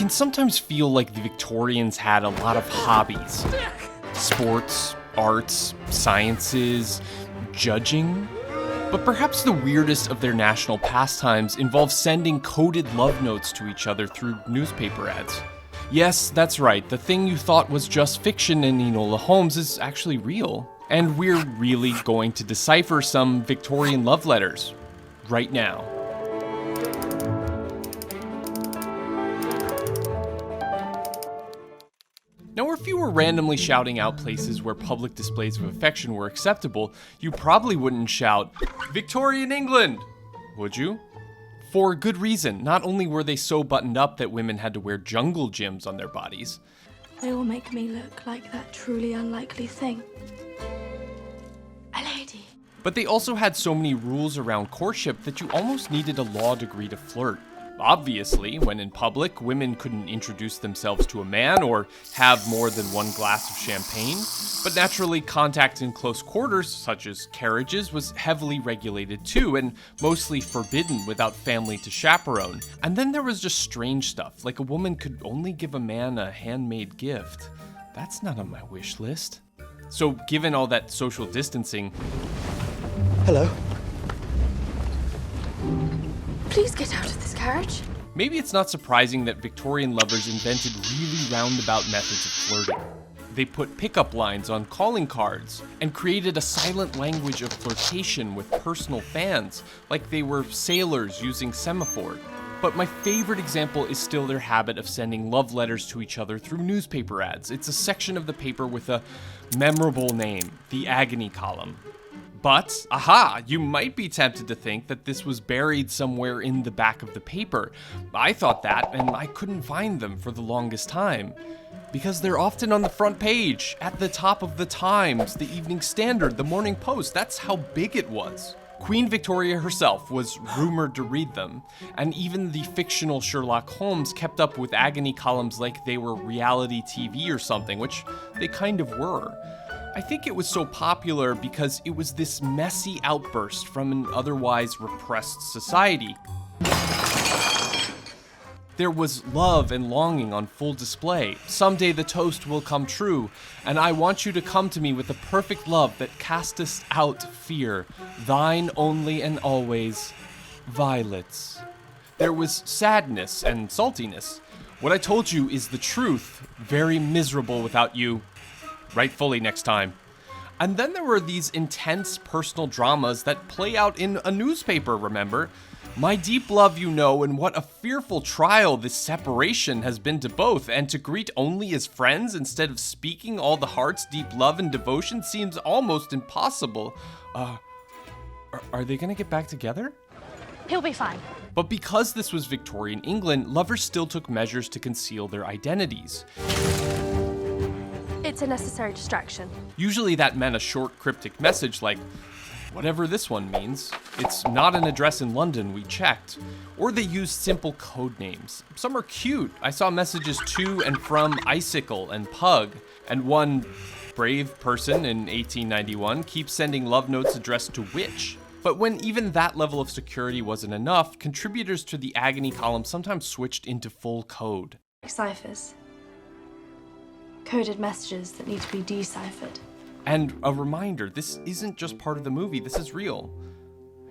can sometimes feel like the Victorians had a lot of hobbies. Sports, arts, sciences, judging. But perhaps the weirdest of their national pastimes involves sending coded love notes to each other through newspaper ads. Yes, that's right, the thing you thought was just fiction in Enola Holmes is actually real. And we're really going to decipher some Victorian love letters right now. Now, if you were randomly shouting out places where public displays of affection were acceptable, you probably wouldn't shout, "Victorian England!" Would you? For good reason. Not only were they so buttoned up that women had to wear jungle gyms on their bodies. They all make me look like that truly unlikely thing. A lady. But they also had so many rules around courtship that you almost needed a law degree to flirt. Obviously, when in public, women couldn't introduce themselves to a man or have more than one glass of champagne. But naturally, contact in close quarters, such as carriages, was heavily regulated too, and mostly forbidden without family to chaperone. And then there was just strange stuff, like a woman could only give a man a handmade gift. That's not on my wish list. So, given all that social distancing... Hello. Please get out of this carriage. Maybe it's not surprising that Victorian lovers invented really roundabout methods of flirting. They put pickup lines on calling cards and created a silent language of flirtation with personal fans, like they were sailors using semaphore. But my favorite example is still their habit of sending love letters to each other through newspaper ads. It's a section of the paper with a memorable name, the agony column. But, aha, you might be tempted to think that this was buried somewhere in the back of the paper. I thought that, and I couldn't find them for the longest time. Because they're often on the front page, at the top of the Times, the Evening Standard, the Morning Post. That's how big it was. Queen Victoria herself was rumored to read them, and even the fictional Sherlock Holmes kept up with agony columns like they were reality TV or something, which they kind of were. I think it was so popular because it was this messy outburst from an otherwise repressed society. There was love and longing on full display. Someday the toast will come true, and I want you to come to me with a perfect love that casteth out fear. Thine only and always, Violets. There was sadness and saltiness. What I told you is the truth. Very miserable without you. Write fully next time. And then there were these intense personal dramas that play out in a newspaper, remember? My deep love you know, and what a fearful trial this separation has been to both, and to greet only as friends instead of speaking all the heart's deep love and devotion seems almost impossible. Are they gonna get back together? He'll be fine. But because this was Victorian England, lovers still took measures to conceal their identities. It's a necessary distraction. Usually that meant a short cryptic message like, whatever this one means, it's not an address in London, we checked. Or they used simple code names. Some are cute. I saw messages to and from Icicle and Pug, and one brave person in 1891 keeps sending love notes addressed to Witch. But when even that level of security wasn't enough, contributors to the agony column sometimes switched into full code. Ciphers. Coded messages that need to be deciphered. And a reminder, this isn't just part of the movie, this is real.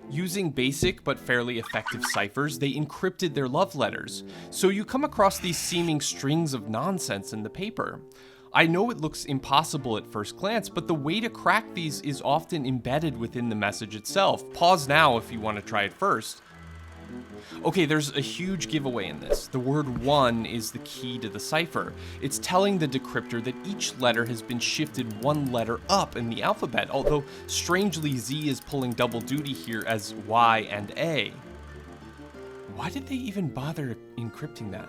Using basic but fairly effective ciphers, they encrypted their love letters. So you come across these seeming strings of nonsense in the paper. I know it looks impossible at first glance, but the way to crack these is often embedded within the message itself. Pause now if you want to try it first. Okay, there's a huge giveaway in this. The word 1 is the key to the cipher. It's telling the decryptor that each letter has been shifted one letter up in the alphabet, although strangely Z is pulling double duty here as Y and A. Why did they even bother encrypting that?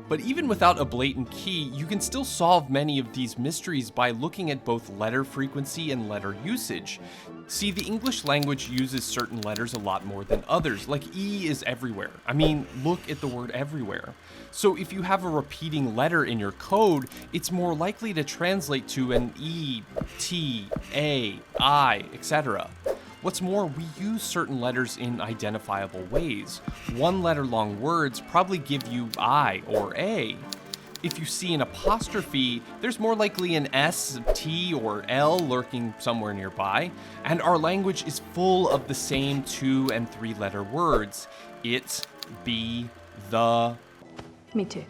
But even without a blatant key, you can still solve many of these mysteries by looking at both letter frequency and letter usage. See, the English language uses certain letters a lot more than others, like E is everywhere. I mean, look at the word everywhere. So if you have a repeating letter in your code, it's more likely to translate to an E, T, A, I, etc. What's more, we use certain letters in identifiable ways. One-letter-long words probably give you I or A. If you see an apostrophe, there's more likely an S, T, or L lurking somewhere nearby, and our language is full of the same 2- and 3-letter words. It, be, the. Me too.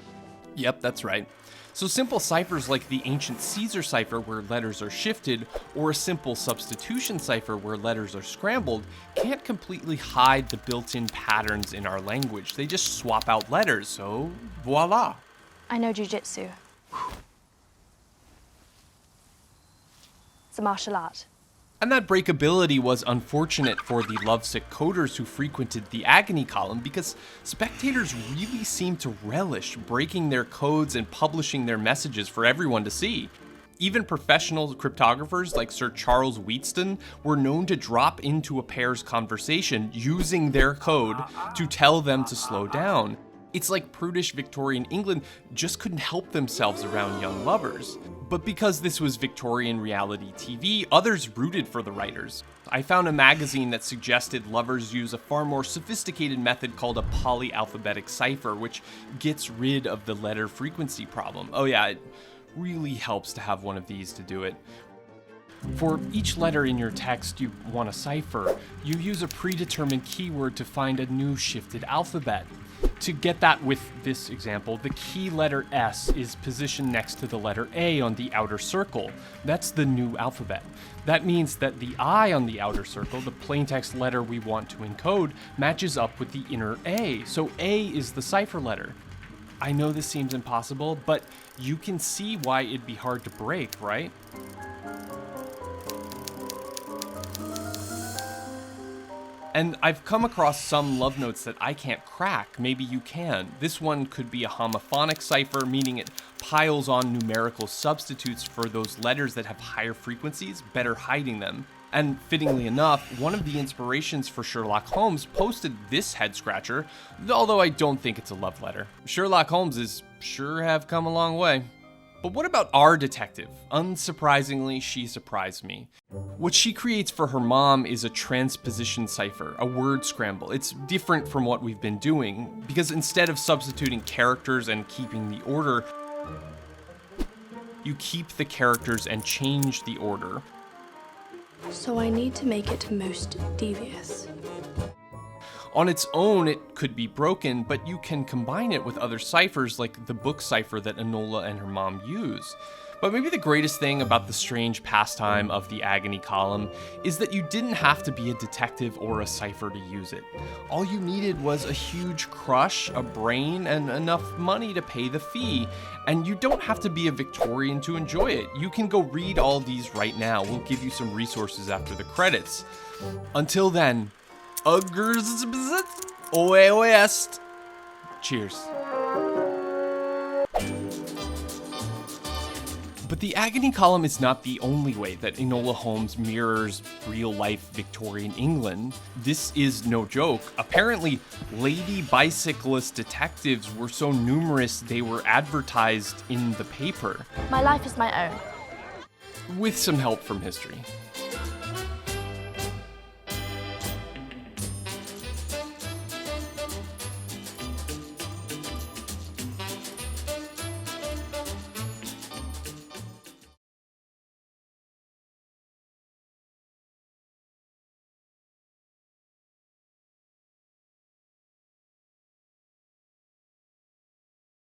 Yep, that's right. So simple ciphers like the ancient Caesar cipher where letters are shifted, or a simple substitution cipher where letters are scrambled, can't completely hide the built-in patterns in our language. They just swap out letters, so voila. I know jujitsu. It's a martial art. And that breakability was unfortunate for the lovesick coders who frequented the agony column because spectators really seemed to relish breaking their codes and publishing their messages for everyone to see. Even professional cryptographers like Sir Charles Wheatstone were known to drop into a pair's conversation using their code to tell them to slow down. It's like prudish Victorian England just couldn't help themselves around young lovers. But because this was Victorian reality TV, others rooted for the writers. I found a magazine that suggested lovers use a far more sophisticated method called a polyalphabetic cipher, which gets rid of the letter frequency problem. Oh yeah, it really helps to have one of these to do it. For each letter in your text you want to cipher, you use a predetermined keyword to find a new shifted alphabet. To get that with this example, the key letter S is positioned next to the letter A on the outer circle. That's the new alphabet. That means that the I on the outer circle, the plaintext letter we want to encode, matches up with the inner A, so A is the cipher letter. I know this seems impossible, but you can see why it'd be hard to break, right? And I've come across some love notes that I can't crack. Maybe you can. This one could be a homophonic cipher, meaning it piles on numerical substitutes for those letters that have higher frequencies, better hiding them. And fittingly enough, one of the inspirations for Sherlock Holmes posted this head scratcher, although I don't think it's a love letter. Sherlock Holmes sure have come a long way. But what about our detective? Unsurprisingly, she surprised me. What she creates for her mom is a transposition cipher, a word scramble. It's different from what we've been doing, because instead of substituting characters and keeping the order, you keep the characters and change the order. So I need to make it most devious. On its own, it could be broken, but you can combine it with other ciphers like the book cipher that Enola and her mom use. But maybe the greatest thing about the strange pastime of the agony column is that you didn't have to be a detective or a cipher to use it. All you needed was a huge crush, a brain, and enough money to pay the fee. And you don't have to be a Victorian to enjoy it. You can go read all these right now. We'll give you some resources after the credits. Until then, Oest. Cheers. But the agony column is not the only way that Enola Holmes mirrors real-life Victorian England. This is no joke. Apparently, lady bicyclist detectives were so numerous they were advertised in the paper. My life is my own. With some help from history.